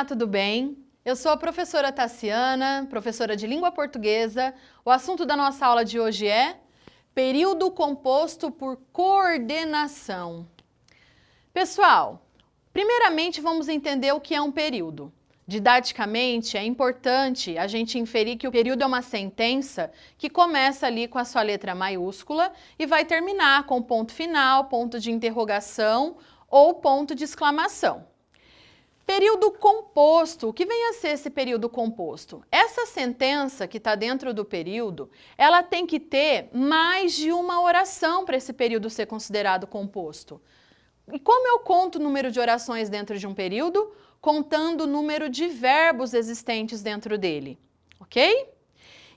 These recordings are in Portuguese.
Olá, tudo bem? Eu sou a professora Tassiana, professora de língua portuguesa. O assunto da nossa aula de hoje é período composto por coordenação. Pessoal, primeiramente vamos entender o que é um período. Didaticamente, é importante a gente inferir que o período é uma sentença que começa ali com a sua letra maiúscula e vai terminar com ponto final, ponto de interrogação ou ponto de exclamação. Período composto, o que vem a ser esse período composto? Essa sentença que está dentro do período, ela tem que ter mais de uma oração para esse período ser considerado composto. E como eu conto o número de orações dentro de um período? Contando o número de verbos existentes dentro dele, ok?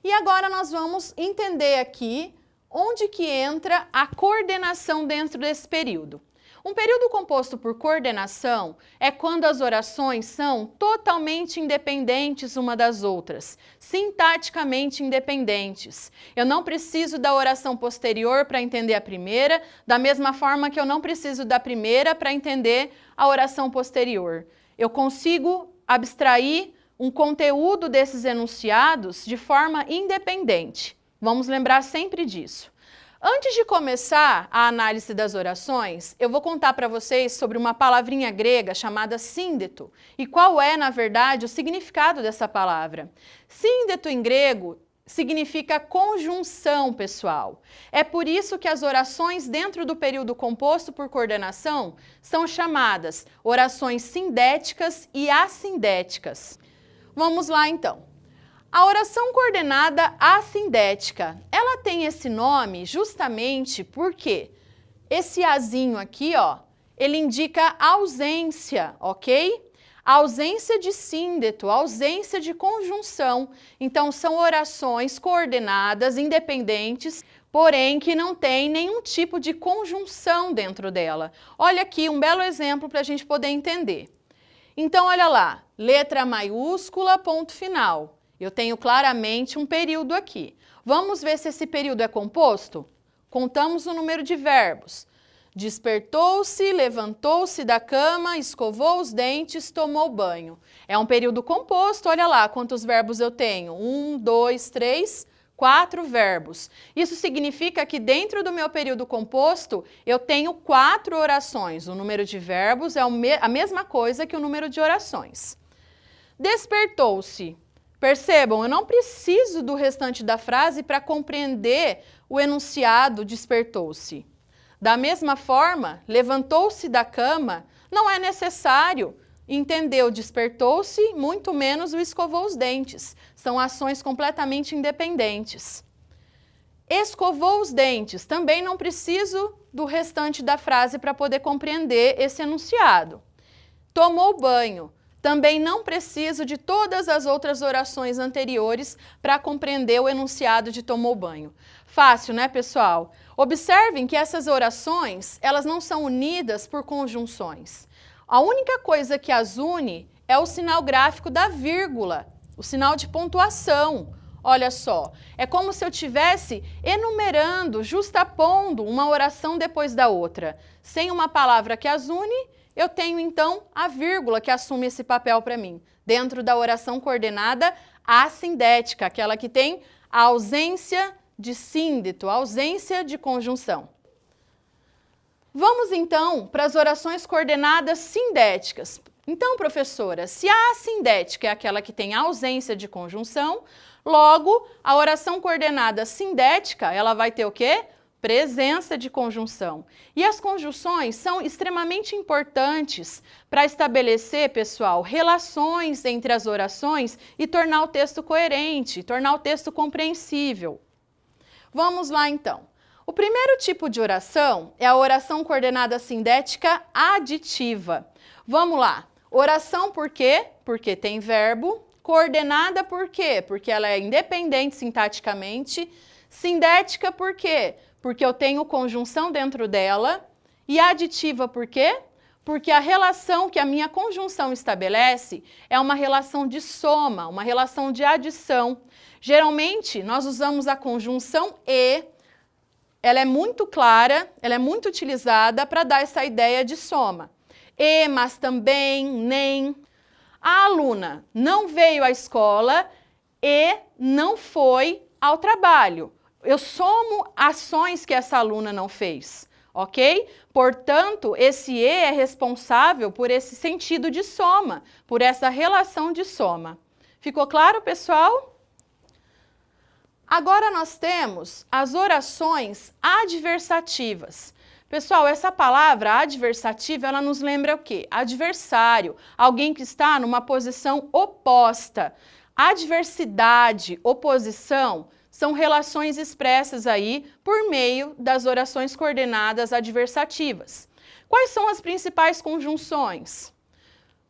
E agora nós vamos entender aqui onde que entra a coordenação dentro desse período. Um período composto por coordenação é quando as orações são totalmente independentes uma das outras, sintaticamente independentes. Eu não preciso da oração posterior para entender a primeira, da mesma forma que eu não preciso da primeira para entender a oração posterior. Eu consigo abstrair um conteúdo desses enunciados de forma independente. Vamos lembrar sempre disso. Antes de começar a análise das orações, eu vou contar para vocês sobre uma palavrinha grega chamada síndeto e qual é, na verdade, o significado dessa palavra. Síndeto em grego significa conjunção, pessoal. É por isso que as orações dentro do período composto por coordenação são chamadas orações sindéticas e assindéticas. Vamos lá, então. A oração coordenada assindética, ela tem esse nome justamente porque esse azinho aqui, ó, ele indica ausência, ok? Ausência de síndeto, ausência de conjunção. Então, são orações coordenadas, independentes, porém que não tem nenhum tipo de conjunção dentro dela. Olha aqui um belo exemplo para a gente poder entender. Então, olha lá, letra maiúscula, ponto final. Eu tenho claramente um período aqui. Vamos ver se esse período é composto? Contamos o número de verbos. Despertou-se, levantou-se da cama, escovou os dentes, tomou banho. É um período composto, olha lá quantos verbos eu tenho. 1, 2, 3, 4 verbos. Isso significa que dentro do meu período composto eu tenho 4 orações. O número de verbos é a mesma coisa que o número de orações. Despertou-se. Percebam, eu não preciso do restante da frase para compreender o enunciado despertou-se. Da mesma forma, levantou-se da cama, não é necessário entender o despertou-se, muito menos o escovou os dentes. São ações completamente independentes. Escovou os dentes, também não preciso do restante da frase para poder compreender esse enunciado. Tomou banho. Também não preciso de todas as outras orações anteriores para compreender o enunciado de tomou banho. Fácil, né, pessoal? Observem que essas orações, elas não são unidas por conjunções. A única coisa que as une é o sinal gráfico da vírgula, o sinal de pontuação. Olha só, é como se eu estivesse enumerando, justapondo uma oração depois da outra. Sem uma palavra que as une, eu tenho, então, a vírgula que assume esse papel para mim, dentro da oração coordenada assindética, aquela que tem a ausência de síndeto, a ausência de conjunção. Vamos, então, para as orações coordenadas sindéticas. Então, professora, se a assindética é aquela que tem a ausência de conjunção, logo, a oração coordenada sindética, ela vai ter o quê? Presença de conjunção. E as conjunções são extremamente importantes para estabelecer, pessoal, relações entre as orações e tornar o texto coerente, tornar o texto compreensível. Vamos lá, então. O primeiro tipo de oração é a oração coordenada sindética aditiva. Vamos lá. Oração por quê? Porque tem verbo. Coordenada por quê? Porque ela é independente sintaticamente. Sindética por quê? Porque eu tenho conjunção dentro dela. E aditiva por quê? Porque a relação que a minha conjunção estabelece é uma relação de soma, uma relação de adição. Geralmente, nós usamos a conjunção e, ela é muito clara, ela é muito utilizada para dar essa ideia de soma. E, mas também, nem. A aluna não veio à escola e não foi ao trabalho. Eu somo ações que essa aluna não fez, ok? Portanto, esse E é responsável por esse sentido de soma, por essa relação de soma. Ficou claro, pessoal? Agora nós temos as orações adversativas. Pessoal, essa palavra adversativa, ela nos lembra o quê? Adversário, alguém que está numa posição oposta. Adversidade, oposição, são relações expressas aí por meio das orações coordenadas adversativas. Quais são as principais conjunções?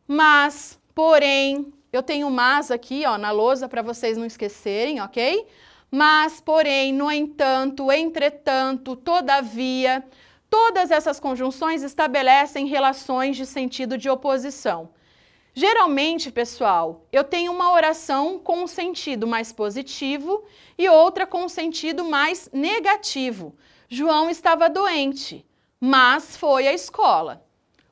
Mas, porém, eu tenho mas aqui, ó, na lousa para vocês não esquecerem, ok? Mas, porém, no entanto, entretanto, todavia, todas essas conjunções estabelecem relações de sentido de oposição. Geralmente, pessoal, eu tenho uma oração com um sentido mais positivo e outra com um sentido mais negativo. João estava doente, mas foi à escola.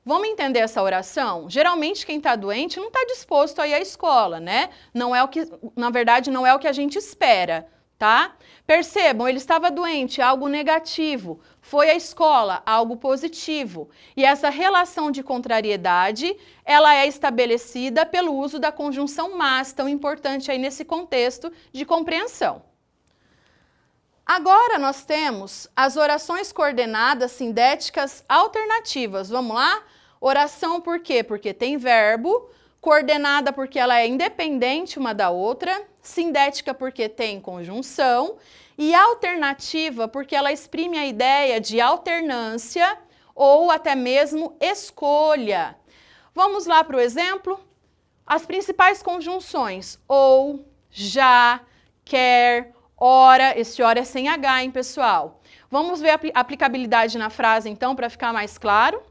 Vamos entender essa oração? Geralmente quem está doente não está disposto a ir à escola, né? Não é o que, na verdade, não é o que a gente espera, tá? Percebam, ele estava doente, algo negativo. Foi à escola, algo positivo. E essa relação de contrariedade, ela é estabelecida pelo uso da conjunção mas, tão importante aí nesse contexto de compreensão. Agora nós temos as orações coordenadas sindéticas alternativas. Vamos lá? Oração por quê? Porque tem verbo. Coordenada porque ela é independente uma da outra. Sindética porque tem conjunção. E alternativa porque ela exprime a ideia de alternância ou até mesmo escolha. Vamos lá para o exemplo? As principais conjunções: ou, já, quer, ora. Esse ora é sem H, hein, pessoal? Vamos ver a aplicabilidade na frase, então, para ficar mais claro.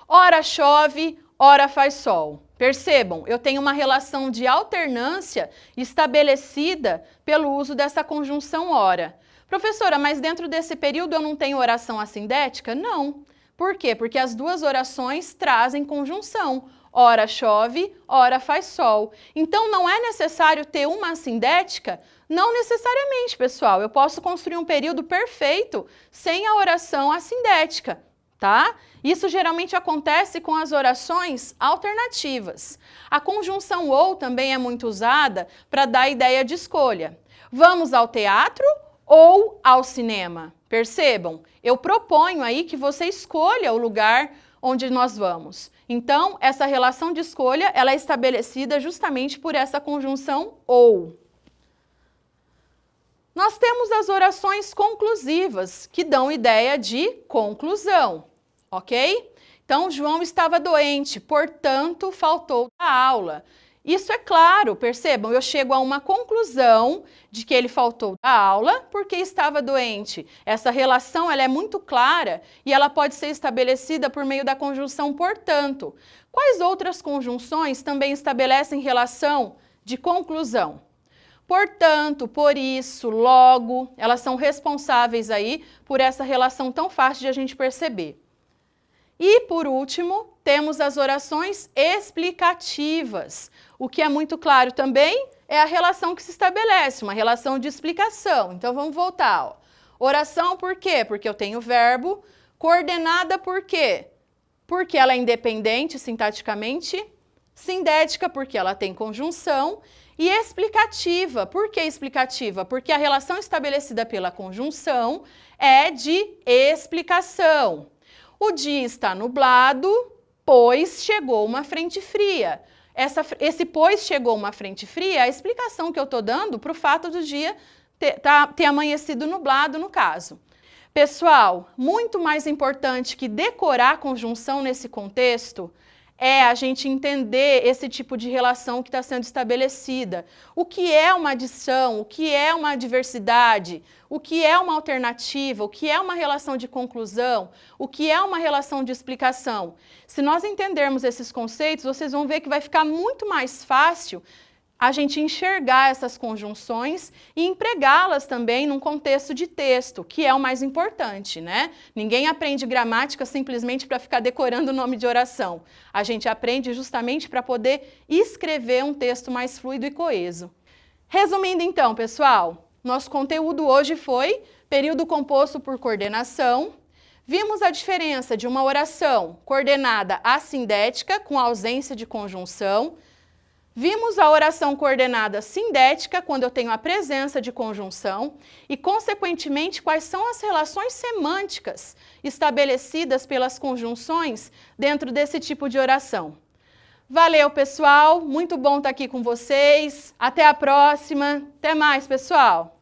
Ora chove, ora faz sol. Percebam, eu tenho uma relação de alternância estabelecida pelo uso dessa conjunção ora. Professora, mas dentro desse período eu não tenho oração assindética? Não. Por quê? Porque as duas orações trazem conjunção. Ora chove, ora faz sol. Então não é necessário ter uma assindética? Não necessariamente, pessoal. Eu posso construir um período perfeito sem a oração assindética, tá? Isso geralmente acontece com as orações alternativas. A conjunção ou também é muito usada para dar ideia de escolha. Vamos ao teatro ou ao cinema? Percebam, eu proponho aí que você escolha o lugar onde nós vamos. Então, essa relação de escolha, ela é estabelecida justamente por essa conjunção ou. Nós temos as orações conclusivas, que dão ideia de conclusão. Ok? Então, João estava doente, portanto, faltou da aula. Isso é claro, percebam, eu chego a uma conclusão de que ele faltou da aula porque estava doente. Essa relação ela é muito clara e ela pode ser estabelecida por meio da conjunção portanto. Quais outras conjunções também estabelecem relação de conclusão? Portanto, por isso, logo, elas são responsáveis aí por essa relação tão fácil de a gente perceber. E, por último, temos as orações explicativas. O que é muito claro também é a relação que se estabelece, uma relação de explicação. Então, vamos voltar. Ó. Oração por quê? Porque eu tenho verbo. Coordenada por quê? Porque ela é independente sintaticamente. Sindética, porque ela tem conjunção. E explicativa. Por que explicativa? Porque a relação estabelecida pela conjunção é de explicação. O dia está nublado, pois chegou uma frente fria. Esse pois chegou uma frente fria é a explicação que eu estou dando para o fato do dia ter amanhecido nublado, no caso. Pessoal, muito mais importante que decorar a conjunção nesse contexto é a gente entender esse tipo de relação que está sendo estabelecida. O que é uma adição, o que é uma adversidade, o que é uma alternativa, o que é uma relação de conclusão, o que é uma relação de explicação. Se nós entendermos esses conceitos, vocês vão ver que vai ficar muito mais fácil a gente enxergar essas conjunções e empregá-las também num contexto de texto, que é o mais importante, né? Ninguém aprende gramática simplesmente para ficar decorando o nome de oração. A gente aprende justamente para poder escrever um texto mais fluido e coeso. Resumindo então, pessoal, nosso conteúdo hoje foi período composto por coordenação. Vimos a diferença de uma oração coordenada assindética, com ausência de conjunção. Vimos a oração coordenada sindética, quando eu tenho a presença de conjunção, e, consequentemente, quais são as relações semânticas estabelecidas pelas conjunções dentro desse tipo de oração. Valeu, pessoal! Muito bom estar aqui com vocês. Até a próxima. Até mais, pessoal!